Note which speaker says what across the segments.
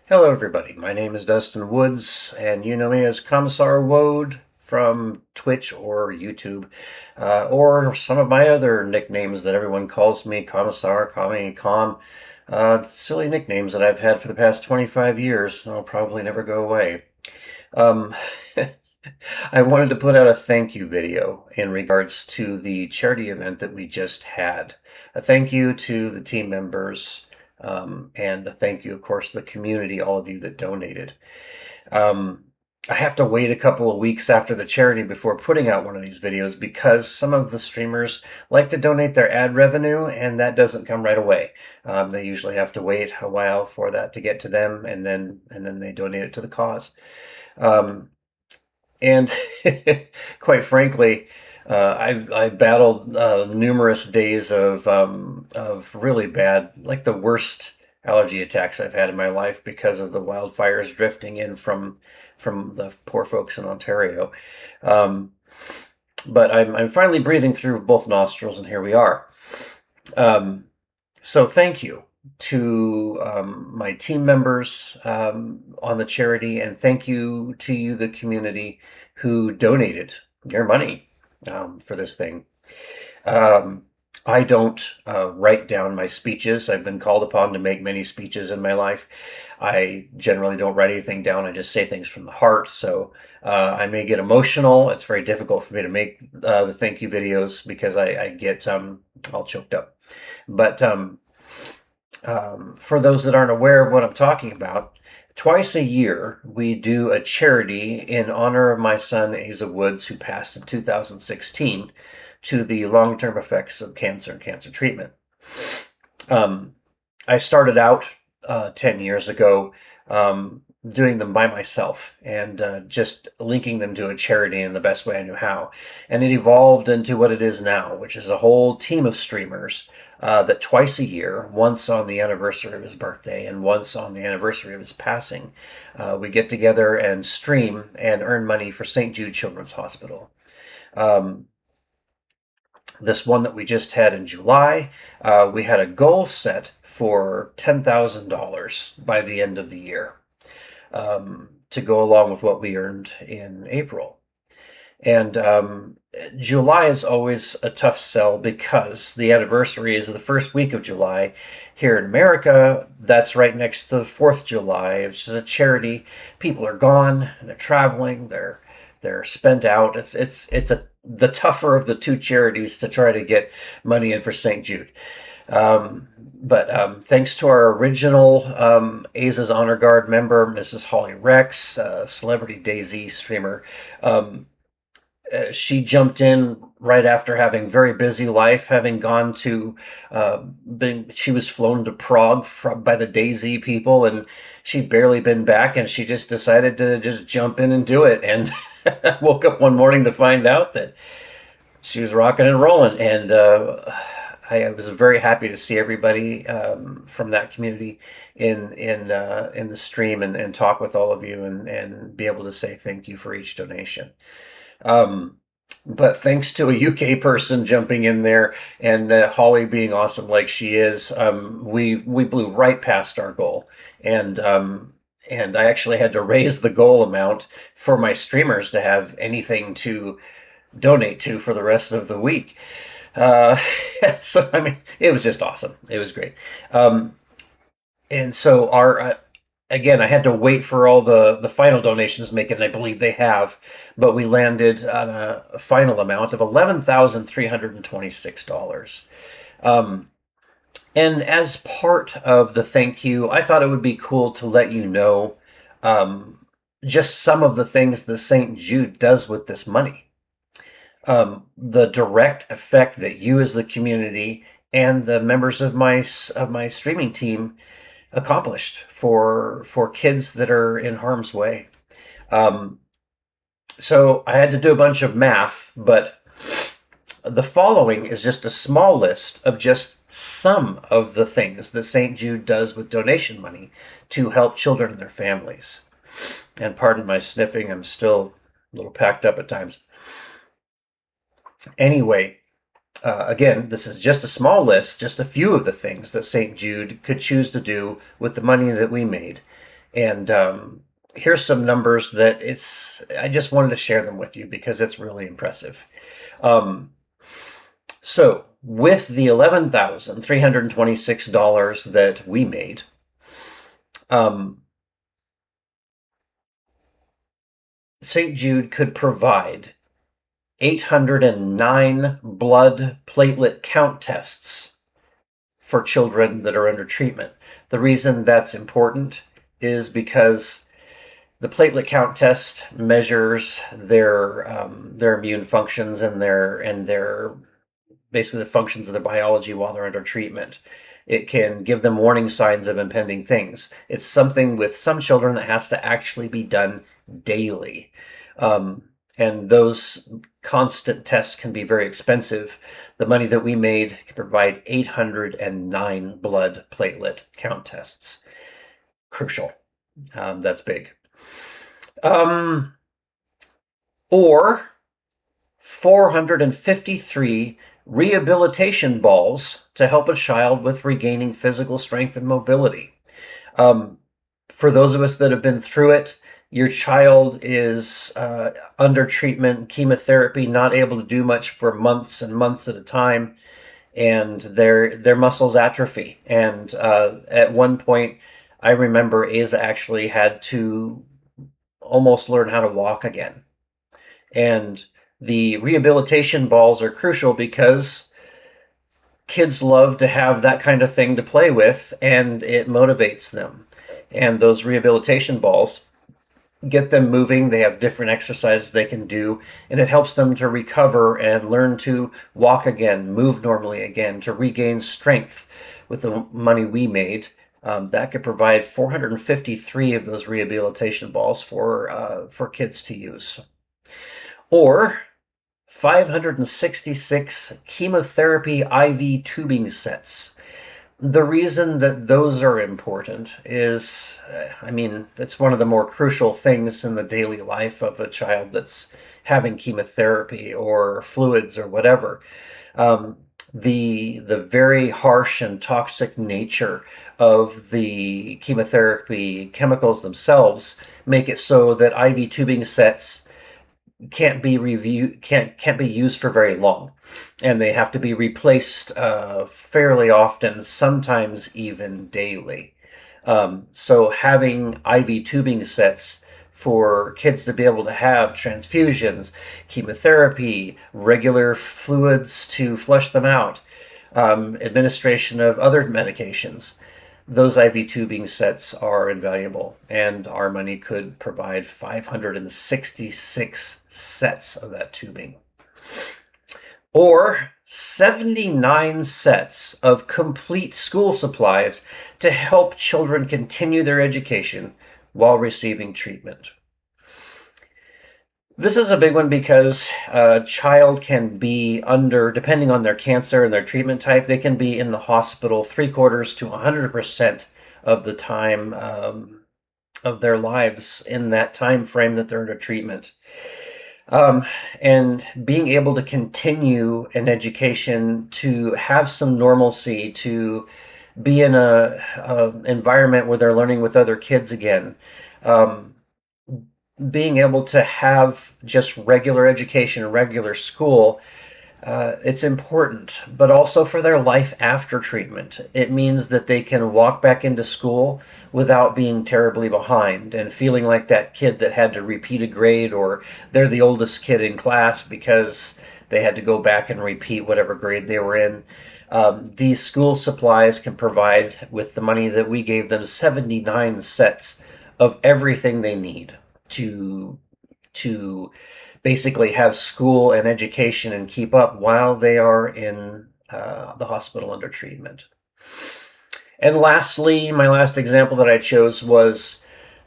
Speaker 1: Hello, everybody. My name is Dustin Woods, and you know me as Commissar Woad from Twitch or YouTube, or some of my other nicknames that everyone calls me Commissar, Commie, Com. Silly nicknames that I've had for the past 25 years. They'll probably never go away. Um, I wanted to put out a thank you video in regards to the charity event that we just had. A thank you to the team members, and a thank you, of course, to the community, all of you that donated. Um, I have to wait a couple of weeks after the charity before putting out one of these videos because some of the streamers like to donate their ad revenue, and that doesn't come right away. They usually have to wait a while for that to get to them, and then they donate it to the cause. Um, and quite frankly, I battled numerous days of really bad, like the worst allergy attacks I've had in my life because of the wildfires drifting in from the poor folks in Ontario. Um, but I'm finally breathing through both nostrils, and here we are. Um, so thank you to my team members on the charity, and thank you to you, the community, who donated your money for this thing. Um, I don't write down my speeches. I've been called upon to make many speeches in my life. I generally don't write anything down. I just say things from the heart. So I may get emotional. It's very difficult for me to make the thank you videos because I get all choked up. But for those that aren't aware of what I'm talking about, twice a year we do a charity in honor of my son Asa Woods, who passed in 2016 to the long-term effects of cancer and cancer treatment. Um, I started out 10 years ago doing them by myself and just linking them to a charity in the best way I knew how. And it evolved into what it is now, which is a whole team of streamers that twice a year, once on the anniversary of his birthday and once on the anniversary of his passing, we get together and stream and earn money for St. Jude Children's Hospital. Um, this one that we just had in July, we had a goal set for $10,000 by the end of the year, to go along with what we earned in April. And July is always a tough sell because the anniversary is the first week of July. Here in America, that's right next to the 4th of July, which is a charity. People are gone, they're traveling, they're spent out. It's the tougher of the two charities to try to get money in for St. Jude. But thanks to our original Aza's Honor Guard member, Mrs. Holly Rex, Celebrity Daisy streamer, she jumped in right after having very busy life, having gone to, she was flown to Prague by the Daisy people, and she'd barely been back, and she just decided to just jump in and do it. And woke up one morning to find out that she was rocking and rolling. And I was very happy to see everybody from that community in the stream and talk with all of you and be able to say thank you for each donation. Um, but thanks to a UK person jumping in there and Holly being awesome like she is, we blew right past our goal, and I actually had to raise the goal amount for my streamers to have anything to donate to for the rest of the week. Uh, so I mean, it was just awesome. It was great. Um, and so our again, I had to wait for all the final donations to make it, and I believe they have, but we landed on a final amount of $11,326. Um, and as part of the thank you, I thought it would be cool to let you know just some of the things the St. Jude does with this money. The direct effect that you as the community and the members of my streaming team accomplished for kids that are in harm's way. Um, so I had to do a bunch of math, but the following is just a small list of just some of the things that St. Jude does with donation money to help children and their families. And pardon my sniffing, I'm still a little packed up at times. Anyway, again, this is just a small list, just a few of the things that St. Jude could choose to do with the money that we made. And here's some numbers that I just wanted to share them with you because it's really impressive. Um, so with the $11,326 that we made, um, St. Jude could provide 809 blood platelet count tests for children that are under treatment. The reason that's important is because the platelet count test measures their immune functions and their basically the functions of their biology while they're under treatment. It can give them warning signs of impending things. It's something with some children that has to actually be done daily. And those constant tests can be very expensive. The money that we made can provide 809 blood platelet count tests. Crucial. That's big. Or 453 rehabilitation balls to help a child with regaining physical strength and mobility. For those of us that have been through it, your child is under treatment, chemotherapy, not able to do much for months and months at a time, and their muscles atrophy. And at one point, I remember Asa actually had to almost learn how to walk again. And the rehabilitation balls are crucial because kids love to have that kind of thing to play with, and it motivates them. And those rehabilitation balls get them moving. They have different exercises they can do, and it helps them to recover and learn to walk again, move normally again, to regain strength. With the money we made, that could provide 453 of those rehabilitation balls for kids to use. Or 566 chemotherapy IV tubing sets. The reason that those are important is, it's one of the more crucial things in the daily life of a child that's having chemotherapy or fluids or whatever. The very harsh and toxic nature of the chemotherapy chemicals themselves make it so that IV tubing sets can't be used for very long, and they have to be replaced fairly often, sometimes even daily. So having IV tubing sets for kids to be able to have transfusions, chemotherapy, regular fluids to flush them out, administration of other medications, those IV tubing sets are invaluable, and our money could provide 566 sets of that tubing. Or 79 sets of complete school supplies to help children continue their education while receiving treatment. This is a big one because a child can be under, depending on their cancer and their treatment type, they can be in the hospital 3/4 to 100% of the time of their lives in that time frame that they're under treatment. And being able to continue an education, to have some normalcy, to be in a environment where they're learning with other kids again, being able to have just regular education, regular school, it's important, but also for their life after treatment. It means that they can walk back into school without being terribly behind and feeling like that kid that had to repeat a grade, or they're the oldest kid in class because they had to go back and repeat whatever grade they were in. These school supplies can provide, with the money that we gave them, 79 sets of everything they need to basically have school and education and keep up while they are in the hospital under treatment. And lastly, my last example that I chose was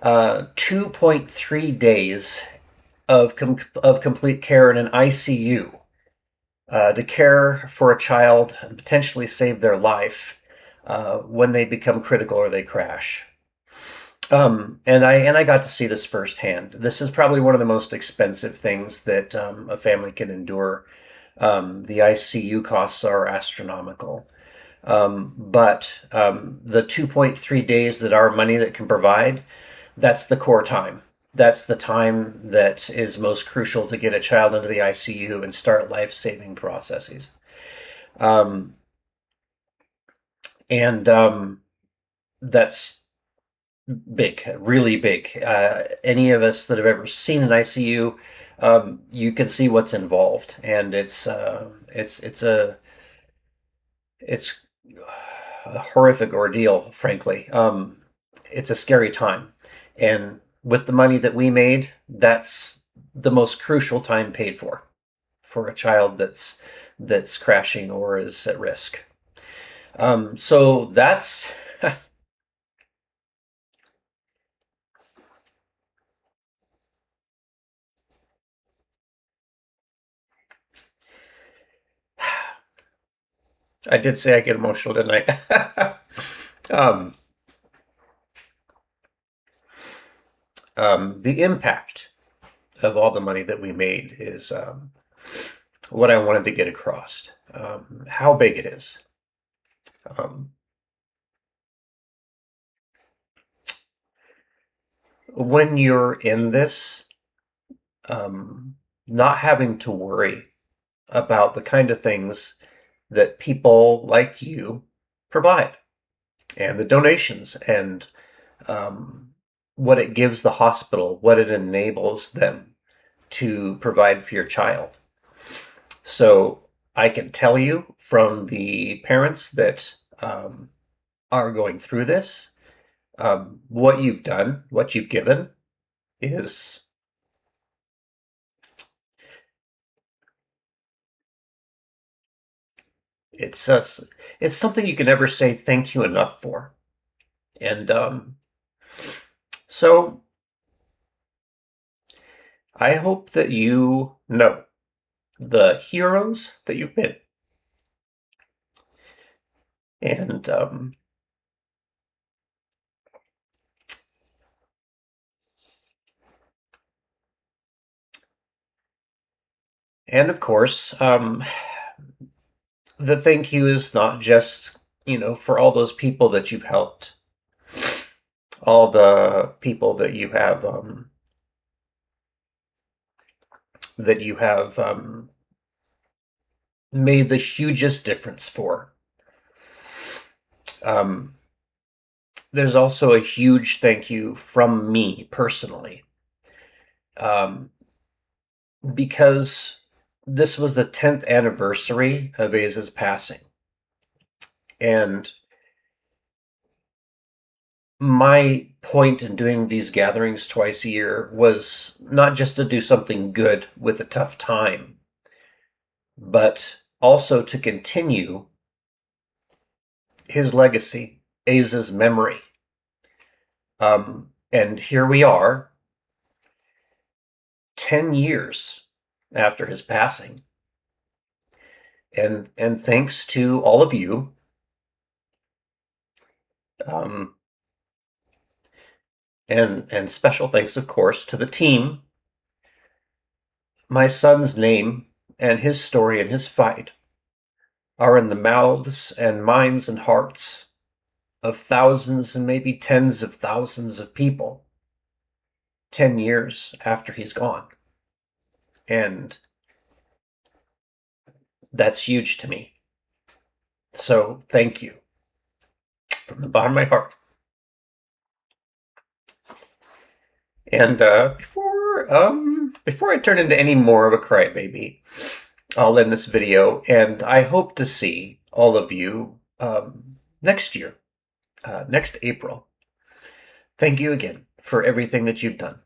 Speaker 1: 2.3 days of complete care in an ICU to care for a child and potentially save their life when they become critical or they crash. And I got to see this firsthand. This is probably one of the most expensive things that a family can endure. The ICU costs are astronomical. But the 2.3 days that our money that can provide, That's the core time. That's the time that is most crucial to get a child into the ICU and start life-saving processes. Um, and that's big, really big. Any of us that have ever seen an ICU, you can see what's involved, and it's a horrific ordeal, frankly. It's a scary time, and with the money that we made, that's the most crucial time paid for a child that's crashing or is at risk. So that's I did say I get emotional, didn't I? um, the impact of all the money that we made is what I wanted to get across. How big it is. Um, when you're in this, not having to worry about the kind of things that people like you provide and the donations and what it gives the hospital, what it enables them to provide for your child. So I can tell you from the parents that are going through this, what you've done, what you've given is it's uh, it's something you can never say thank you enough for. And so I hope that you know the heroes that you've been. And of course, the thank you is not just, for all those people that you've helped, all the people that you have made the hugest difference for. Um, there's also a huge thank you from me personally, um, because this was the 10th anniversary of Aza's passing. And my point in doing these gatherings twice a year was not just to do something good with a tough time, but also to continue his legacy, Aza's memory. And here we are, 10 years after his passing. And thanks to all of you, um, and special thanks, of course, to the team, my son's name and his story and his fight are in the mouths and minds and hearts of thousands and maybe tens of thousands of people 10 years after he's gone. And that's huge to me. So thank you from the bottom of my heart. And before I turn into any more of a crybaby, I'll end this video, and I hope to see all of you next year, next April. Thank you again for everything that you've done.